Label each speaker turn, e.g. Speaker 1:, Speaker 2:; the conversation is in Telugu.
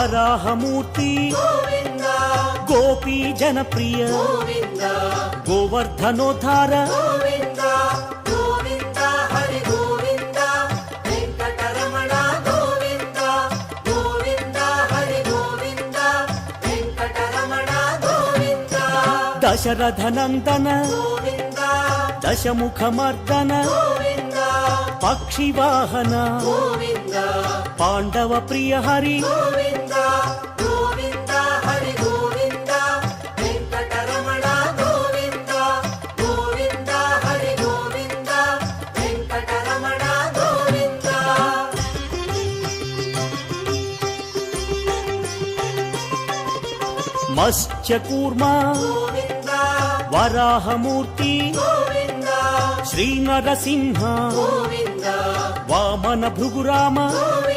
Speaker 1: వరాహమూర్తి
Speaker 2: గోవింద
Speaker 1: గోపీ జనప్రియ
Speaker 2: గోవింద
Speaker 1: గోవర్ధనోద్ధార
Speaker 2: గోవింద గోవింద హరి గోవింద వెంకటరమణ గోవింద గోవింద హరి గోవింద వెంకటరమణ గోవింద
Speaker 1: దశరథనందన
Speaker 2: గోవింద
Speaker 1: దశముఖమర్దన
Speaker 2: గోవింద
Speaker 1: పక్షివాహన
Speaker 2: గోవింద
Speaker 1: పాండవ ప్రియ హరి
Speaker 2: గోవింద గోవింద హరి గోవింద వెంకటరమణ గోవింద గోవింద హరి గోవింద వెంకటరమణ గోవింద
Speaker 1: మత్స్యకూర్మ
Speaker 2: గోవింద
Speaker 1: వరాహమూర్తి
Speaker 2: గోవింద
Speaker 1: శ్రీ నరసింహ
Speaker 2: గోవింద
Speaker 1: వామన భృగురామ
Speaker 2: గోవింద